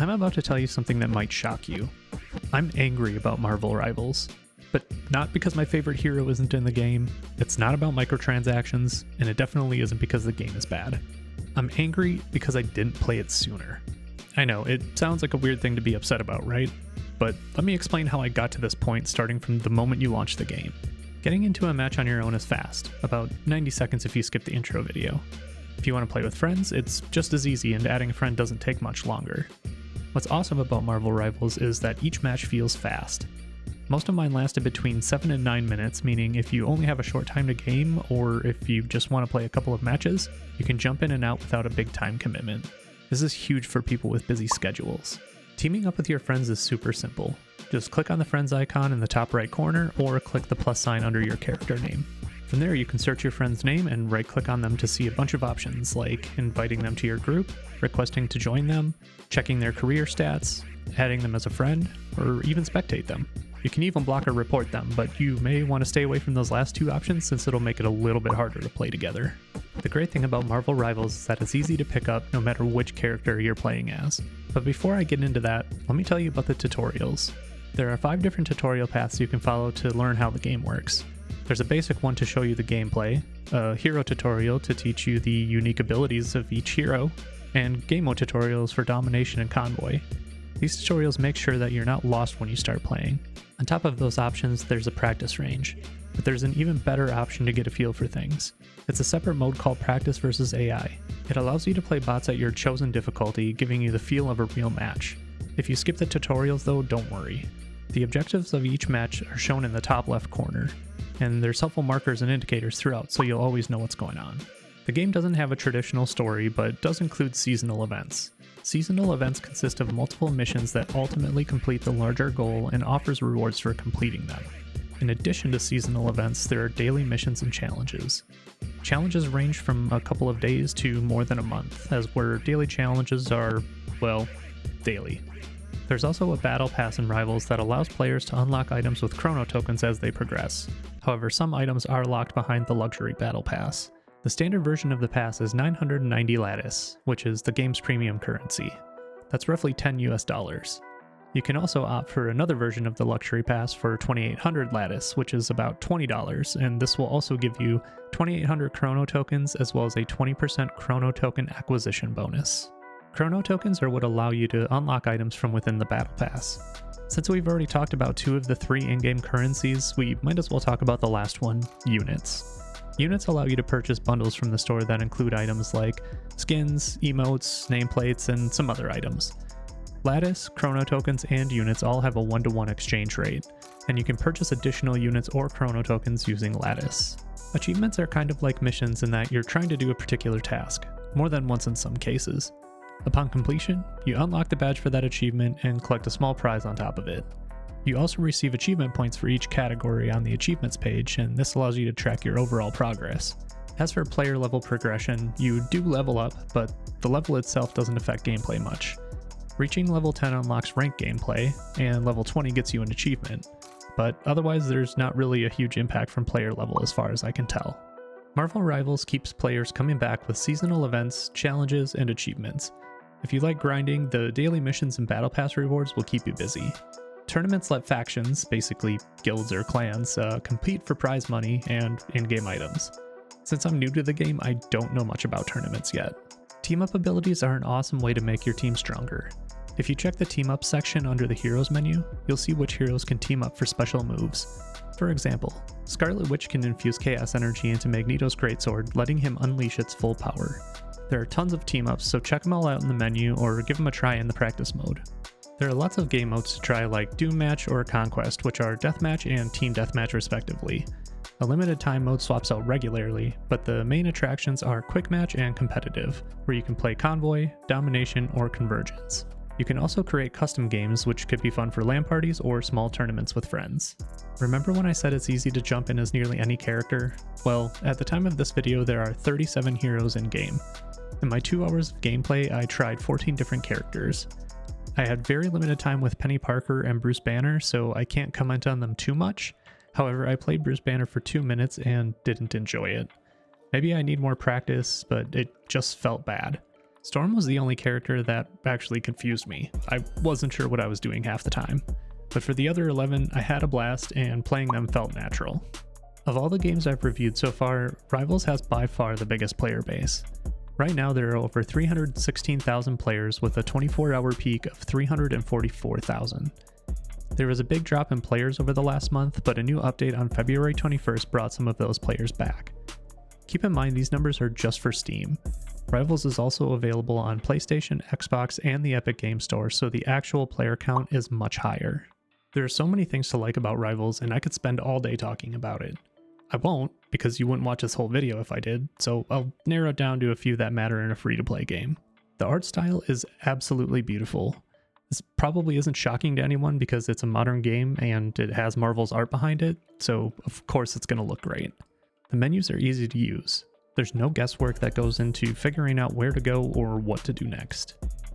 I'm about to tell you something that might shock you. I'm angry about Marvel Rivals, but not because my favorite hero isn't in the game, it's not about microtransactions, and it definitely isn't because the game is bad. I'm angry because I didn't play it sooner. I know, it sounds like a weird thing to be upset about, right? But let me explain how I got to this point starting from the moment you launch the game. Getting into a match on your own is fast, about 90 seconds if you skip the intro video. If you want to play with friends, it's just as easy and adding a friend doesn't take much longer. What's awesome about Marvel Rivals is that each match feels fast. Most of mine lasted between 7 and 9 minutes, meaning if you only have a short time to game, or if you just want to play a couple of matches, you can jump in and out without a big time commitment. This is huge for people with busy schedules. Teaming up with your friends is super simple. Just click on the friends icon in the top right corner, or click the plus sign under your character name. From there, you can search your friend's name and right-click on them to see a bunch of options, like inviting them to your group, requesting to join them, checking their career stats, adding them as a friend, or even spectate them. You can even block or report them, but you may want to stay away from those last two options since it'll make it a little bit harder to play together. The great thing about Marvel Rivals is that it's easy to pick up no matter which character you're playing as. But before I get into that, let me tell you about the tutorials. There are 5 different tutorial paths you can follow to learn how the game works. There's a basic one to show you the gameplay, a hero tutorial to teach you the unique abilities of each hero, and game mode tutorials for domination and convoy. These tutorials make sure that you're not lost when you start playing. On top of those options, there's a practice range, but there's an even better option to get a feel for things. It's a separate mode called Practice vs AI. It allows you to play bots at your chosen difficulty, giving you the feel of a real match. If you skip the tutorials though, don't worry. The objectives of each match are shown in the top left corner, and there's helpful markers and indicators throughout so you'll always know what's going on. The game doesn't have a traditional story, but does include seasonal events. Seasonal events consist of multiple missions that ultimately complete the larger goal and offers rewards for completing them. In addition to seasonal events, there are daily missions and challenges. Challenges range from a couple of days to more than a month, as where daily challenges are, well, daily. There's also a battle pass in Rivals that allows players to unlock items with chrono tokens as they progress. However, some items are locked behind the luxury battle pass. The standard version of the pass is 990 lattice, which is the game's premium currency. That's roughly $10 US. You can also opt for another version of the luxury pass for 2800 lattice, which is about $20, and this will also give you 2800 chrono tokens as well as a 20% chrono token acquisition bonus. Chrono tokens are what allow you to unlock items from within the battle pass. Since we've already talked about 2 of the 3 in-game currencies, we might as well talk about the last one, units. Units allow you to purchase bundles from the store that include items like skins, emotes, nameplates, and some other items. Lattice, chrono tokens, and units all have a 1-to-1 exchange rate, and you can purchase additional units or chrono tokens using Lattice. Achievements are kind of like missions in that you're trying to do a particular task, more than once in some cases. Upon completion, you unlock the badge for that achievement and collect a small prize on top of it. You also receive achievement points for each category on the achievements page, and this allows you to track your overall progress. As for player level progression, you do level up, but the level itself doesn't affect gameplay much. Reaching level 10 unlocks ranked gameplay, and level 20 gets you an achievement, but otherwise there's not really a huge impact from player level as far as I can tell. Marvel Rivals keeps players coming back with seasonal events, challenges, and achievements. If you like grinding, the daily missions and battle pass rewards will keep you busy. Tournaments let factions, basically guilds or clans, compete for prize money and in-game items. Since I'm new to the game, I don't know much about tournaments yet. Team-up abilities are an awesome way to make your team stronger. If you check the team-up section under the heroes menu, you'll see which heroes can team up for special moves. For example, Scarlet Witch can infuse chaos energy into Magneto's greatsword, letting him unleash its full power. There are tons of team-ups, so check them all out in the menu or give them a try in the practice mode. There are lots of game modes to try like Doom Match or Conquest, which are Deathmatch and Team Deathmatch respectively. A limited time mode swaps out regularly, but the main attractions are Quick Match and Competitive, where you can play Convoy, Domination, or Convergence. You can also create custom games, which could be fun for LAN parties or small tournaments with friends. Remember when I said it's easy to jump in as nearly any character? Well, at the time of this video there are 37 heroes in game. In my 2 hours of gameplay, I tried 14 different characters. I had very limited time with Penny Parker and Bruce Banner, so I can't comment on them too much. However, I played Bruce Banner for 2 minutes and didn't enjoy it. Maybe I need more practice, but it just felt bad. Storm was the only character that actually confused me. I wasn't sure what I was doing half the time. But for the other 11, I had a blast and playing them felt natural. Of all the games I've reviewed so far, Rivals has by far the biggest player base. Right now there are over 316,000 players with a 24-hour peak of 344,000. There was a big drop in players over the last month, but a new update on February 21st brought some of those players back. Keep in mind these numbers are just for Steam. Rivals is also available on PlayStation, Xbox, and the Epic Game Store, so the actual player count is much higher. There are so many things to like about Rivals, and I could spend all day talking about it. I won't, because you wouldn't watch this whole video if I did, so I'll narrow it down to a few that matter in a free-to-play game. The art style is absolutely beautiful. This probably isn't shocking to anyone because it's a modern game and it has Marvel's art behind it, so of course it's going to look great. The menus are easy to use. There's no guesswork that goes into figuring out where to go or what to do next.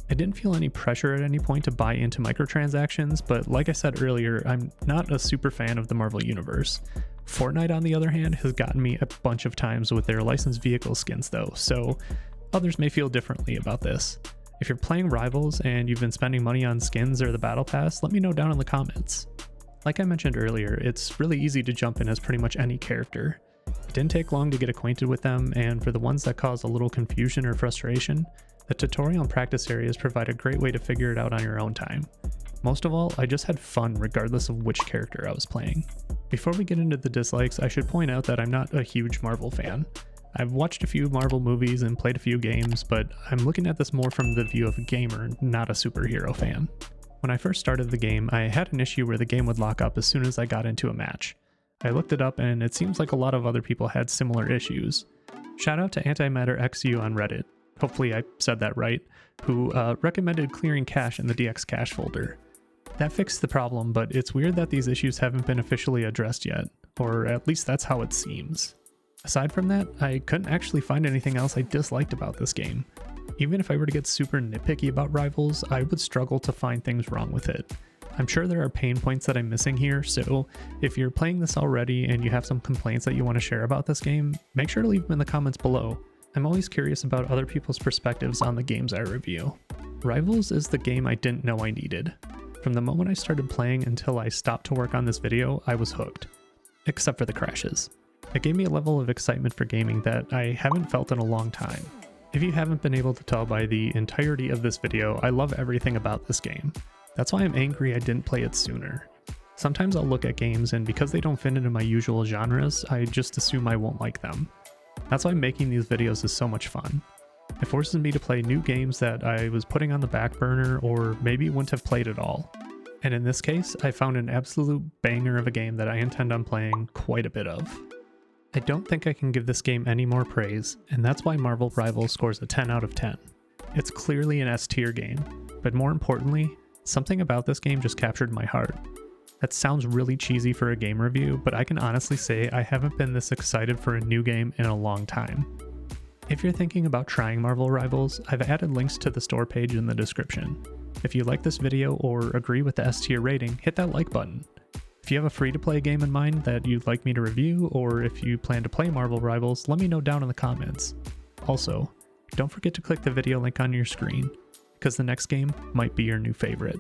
I didn't feel any pressure at any point to buy into microtransactions, but like I said earlier, I'm not a super fan of the Marvel Universe. Fortnite, on the other hand, has gotten me a bunch of times with their licensed vehicle skins though, so others may feel differently about this. If you're playing Rivals and you've been spending money on skins or the Battle Pass, let me know down in the comments. Like I mentioned earlier, it's really easy to jump in as pretty much any character. It didn't take long to get acquainted with them, and for the ones that cause a little confusion or frustration, the tutorial and practice areas provide a great way to figure it out on your own time. Most of all, I just had fun regardless of which character I was playing. Before we get into the dislikes, I should point out that I'm not a huge Marvel fan. I've watched a few Marvel movies and played a few games, but I'm looking at this more from the view of a gamer, not a superhero fan. When I first started the game, I had an issue where the game would lock up as soon as I got into a match. I looked it up and it seems like a lot of other people had similar issues. Shout out to AntimatterXU on Reddit, hopefully I said that right, who recommended clearing cache in the DX cache folder. That fixed the problem, but it's weird that these issues haven't been officially addressed yet, or at least that's how it seems. Aside from that, I couldn't actually find anything else I disliked about this game. Even if I were to get super nitpicky about Rivals, I would struggle to find things wrong with it. I'm sure there are pain points that I'm missing here, so if you're playing this already and you have some complaints that you want to share about this game, make sure to leave them in the comments below. I'm always curious about other people's perspectives on the games I review. Rivals is the game I didn't know I needed. From the moment I started playing until I stopped to work on this video, I was hooked. Except for the crashes. It gave me a level of excitement for gaming that I haven't felt in a long time. If you haven't been able to tell by the entirety of this video, I love everything about this game. That's why I'm angry I didn't play it sooner. Sometimes I'll look at games and because they don't fit into my usual genres, I just assume I won't like them. That's why making these videos is so much fun. It forces me to play new games that I was putting on the back burner or maybe wouldn't have played at all. And in this case, I found an absolute banger of a game that I intend on playing quite a bit of. I don't think I can give this game any more praise, and that's why Marvel Rivals scores a 10 out of 10. It's clearly an S-tier game, but more importantly, something about this game just captured my heart. That sounds really cheesy for a game review, but I can honestly say I haven't been this excited for a new game in a long time. If you're thinking about trying Marvel Rivals, I've added links to the store page in the description. If you like this video or agree with the S-tier rating, hit that like button. If you have a free-to-play game in mind that you'd like me to review, or if you plan to play Marvel Rivals, let me know down in the comments. Also, don't forget to click the video link on your screen, because the next game might be your new favorite.